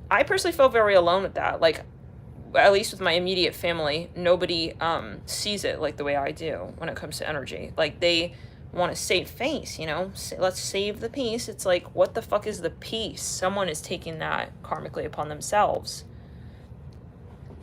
I personally feel very alone with that. Like, at least with my immediate family, nobody sees it like the way I do when it comes to energy. Like, they want to save face, you know? Let's save the peace. It's like, what the fuck is the peace? Someone is taking that karmically upon themselves.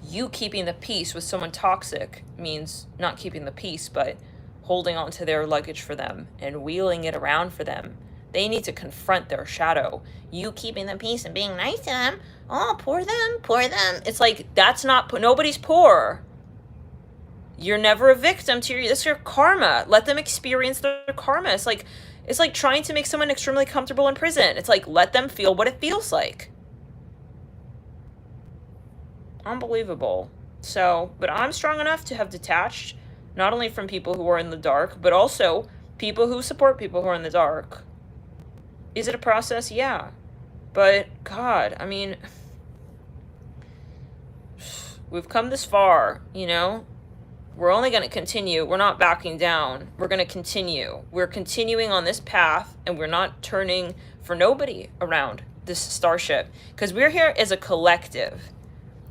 You keeping the peace with someone toxic means not keeping the peace, but holding on to their luggage for them and wheeling it around for them. They need to confront their shadow. You keeping the peace and being nice to them, oh, poor them. It's like, that's not, nobody's poor. You're never a victim to that's your karma. Let them experience their karma. It's like trying to make someone extremely comfortable in prison. It's like, let them feel what it feels like. Unbelievable. So, but I'm strong enough to have detached, not only from people who are in the dark, but also people who support people who are in the dark. Is it a process? Yeah. But, God, I mean, we've come this far, you know? We're only going to continue. We're not backing down. We're going to continue. We're continuing on this path, and we're not turning for nobody around this starship. Because we're here as a collective.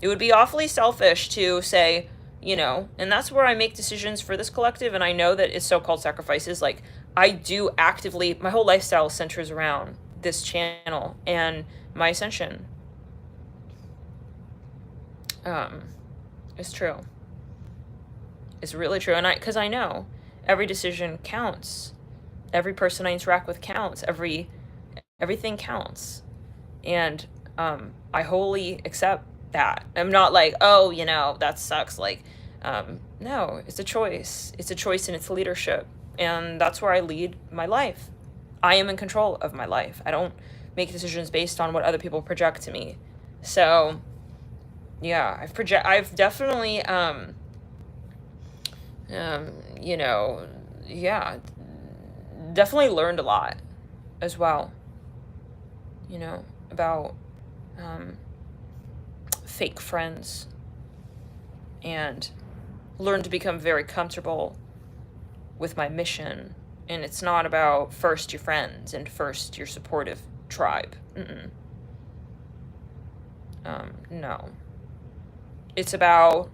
It would be awfully selfish to say, you know, and that's where I make decisions for this collective, and I know that it's so-called sacrifices. Like, I do actively, my whole lifestyle centers around this channel and my ascension. It's true. It's really true. And because I know every decision counts. Every person I interact with counts. Everything counts. And I wholly accept that. I'm not like, oh, you know, that sucks. Like, no, it's a choice. It's a choice in its leadership. And that's where I lead my life. I am in control of my life. I don't make decisions based on what other people project to me. So, yeah, I've definitely, you know, yeah, definitely learned a lot as well, you know, about fake friends, and learned to become very comfortable with my mission. And it's not about first your friends and first your supportive tribe. No. It's about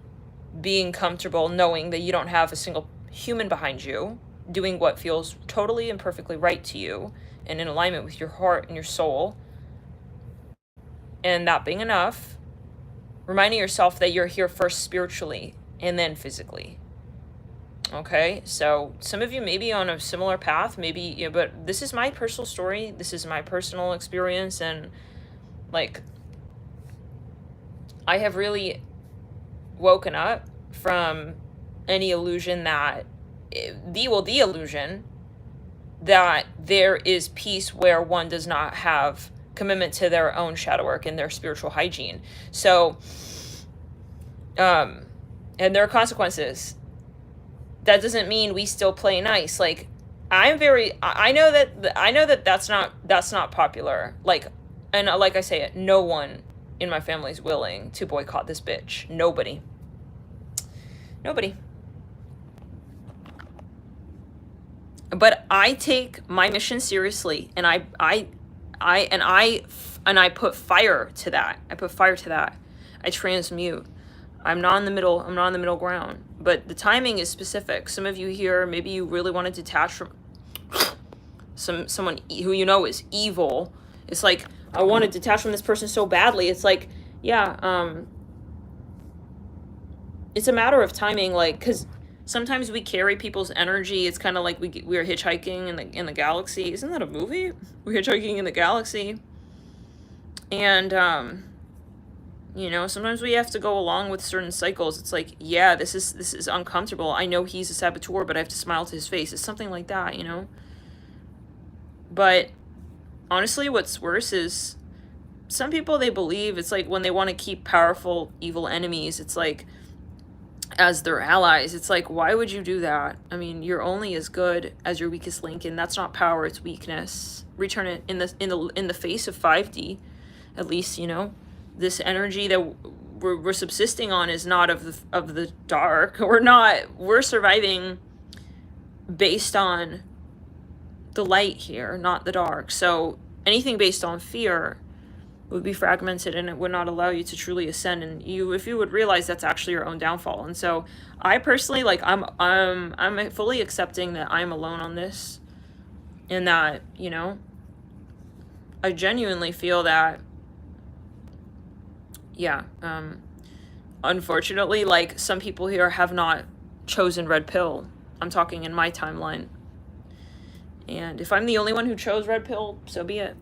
being comfortable knowing that you don't have a single human behind you doing what feels totally and perfectly right to you and in alignment with your heart and your soul. And that being enough, reminding yourself that you're here first spiritually and then physically. Okay, so some of you may be on a similar path, maybe, you know, but this is my personal story. This is my personal experience. And like, I have really woken up from any illusion that the illusion that there is peace where one does not have commitment to their own shadow work and their spiritual hygiene. So, and there are consequences. That doesn't mean we still play nice. Like, I know that that's not popular. Like, and like I say, no one in my family is willing to boycott this bitch. Nobody. But I take my mission seriously, and I put fire to that. I transmute. I'm not in the middle ground. But the timing is specific. Some of you here, maybe you really want to detach from someone who you know is evil. It's like, I want to detach from this person so badly. It's like, yeah, it's a matter of timing, like, because sometimes we carry people's energy. It's kind of like we're hitchhiking in the galaxy. Isn't that a movie? We're hitchhiking in the galaxy. And, you know, sometimes we have to go along with certain cycles. It's like, yeah, this is uncomfortable. I know he's a saboteur, but I have to smile to his face. It's something like that, you know? But honestly, what's worse is some people, they believe it's like when they want to keep powerful, evil enemies, it's like, as their allies, it's like, why would you do that? I mean, you're only as good as your weakest link, and that's not power, it's weakness. Return it in the face of 5D, at least, you know? This energy that we're subsisting on is not of the dark. We're surviving based on the light here, not the dark. So anything based on fear would be fragmented, and it would not allow you to truly ascend. And if you would realize that's actually your own downfall. And so I personally, like, I'm fully accepting that I'm alone on this, and that, you know, I genuinely feel that, yeah, unfortunately, like, some people here have not chosen red pill. I'm talking in my timeline. And if I'm the only one who chose red pill, so be it.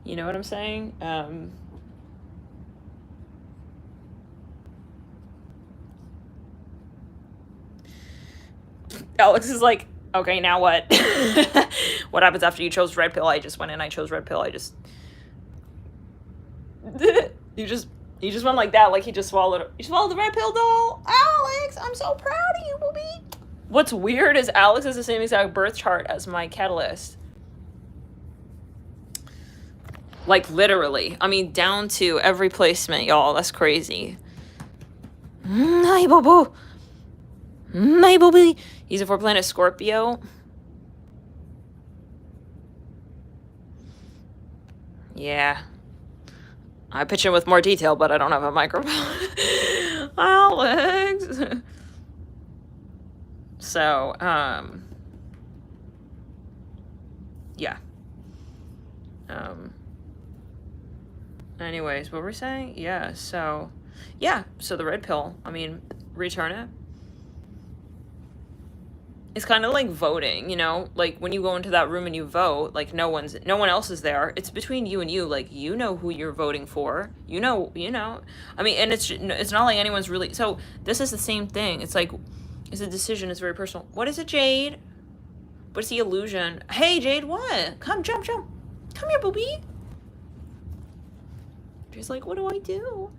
You know what I'm saying? Alex is like, okay, now what? What happens after you chose red pill? I just went in, I chose red pill, you just went like that, like he just swallowed it. You swallowed the red pill, doll? Alex, I'm so proud of you, booby. What's weird is Alex has the same exact birth chart as my catalyst. Like, literally. I mean, down to every placement, y'all. That's crazy. Hi, boo-boo. Hi, booby. He's a 4-planet Scorpio. Yeah. I pitch in with more detail, but I don't have a microphone. Alex. So, yeah. Anyways, what were we saying? Yeah, so the red pill, I mean, return it. It's kind of like voting, you know, like when you go into that room and you vote, like no one else is there. It's between you and you, like, you know who you're voting for, you know, I mean, and it's not like anyone's really, so this is the same thing. It's like, it's a decision. It's very personal. What is it, Jade? What's the illusion? Hey, Jade, what? Come, jump. Come here, booby. She's like, what do I do?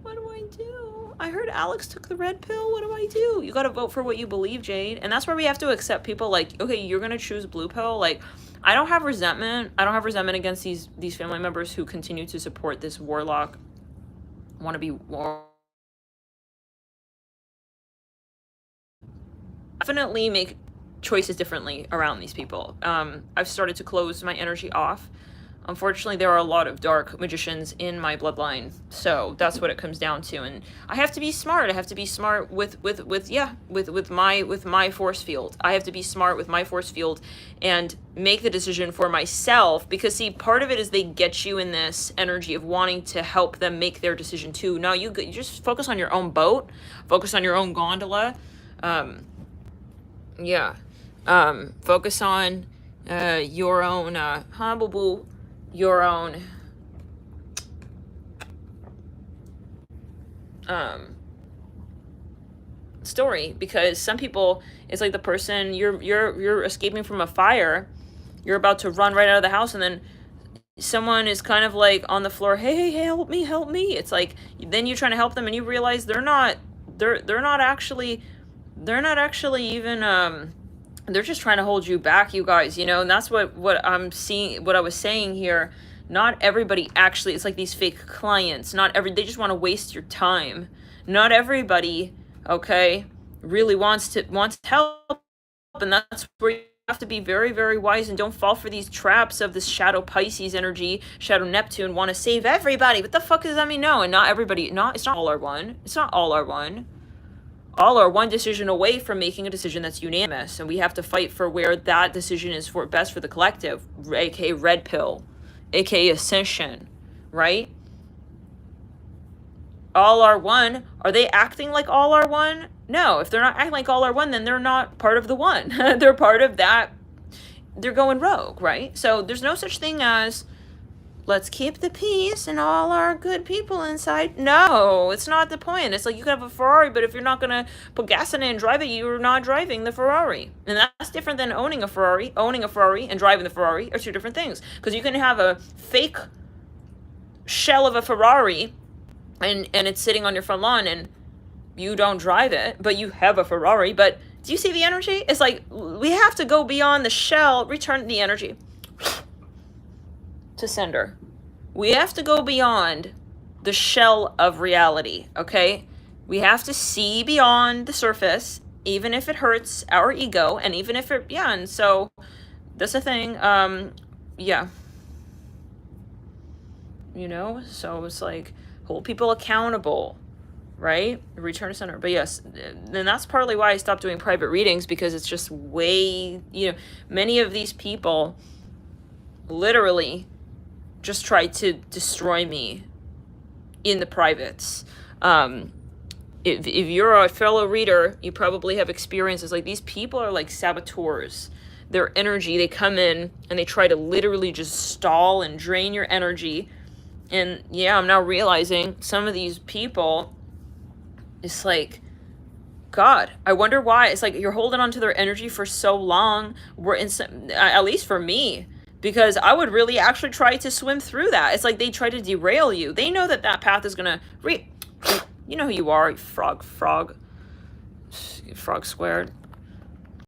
What do I do? I heard Alex took the red pill. What do I do? You gotta vote for what you believe, Jade. And that's where we have to accept people like, okay, you're gonna choose blue pill. Like, I don't have resentment. I don't have resentment against these family members who continue to support this warlock, wannabe war. Definitely make choices differently around these people. I've started to close my energy off. Unfortunately, there are a lot of dark magicians in my bloodline, so that's what it comes down to. And I have to be smart. I have to be smart with my force field. I have to be smart with my force field and make the decision for myself, because see, part of it is they get you in this energy of wanting to help them make their decision too. No, you just focus on your own boat, focus on your own gondola. Focus on your own your own story, because some people, it's like the person you're escaping from a fire, you're about to run right out of the house, and then someone is kind of like on the floor, hey, help me. It's like, then you're trying to help them and you realize they're not actually even they're just trying to hold you back, you guys, you know. And that's what I'm seeing, what I was saying here. Not everybody actually, it's like these fake clients, they just want to waste your time. Not everybody, okay, really wants help. And that's where you have to be very, very wise and don't fall for these traps of this shadow Pisces energy, shadow Neptune, want to save everybody. What the fuck does that mean? No, and not everybody, it's not all or one. It's not all or one. All are one decision away from making a decision that's unanimous, and we have to fight for where that decision is for best for the collective, aka red pill, aka ascension, right? All are one. Are they acting like all are one? No, if they're not acting like all are one, then they're not part of the one. They're part of that. They're going rogue, right? So there's no such thing as, let's keep the peace and all our good people inside. No, it's not the point. It's like you could have a Ferrari, but if you're not going to put gas in it and drive it, you're not driving the Ferrari. And that's different than owning a Ferrari. Owning a Ferrari and driving the Ferrari are two different things. Because you can have a fake shell of a Ferrari and it's sitting on your front lawn and you don't drive it, but you have a Ferrari. But do you see the energy? It's like we have to go beyond the shell, return the energy to sender. We have to go beyond the shell of reality, okay? We have to see beyond the surface, even if it hurts our ego, and even if it, and so that's the thing, you know, so it's like hold people accountable, right? Return to center. But yes, and that's partly why I stopped doing private readings, because it's just way, many of these people literally just tried to destroy me in the privates. If you're a fellow reader, you probably have experiences like these people are like saboteurs. Their energy, they come in and they try to literally just stall and drain your energy. And I'm now realizing some of these people, it's like, God, I wonder why. It's like you're holding on to their energy for so long. At least for me, because I would really actually try to swim through that. It's like they try to derail you. They know that path is going to... You know who you are, frog squared.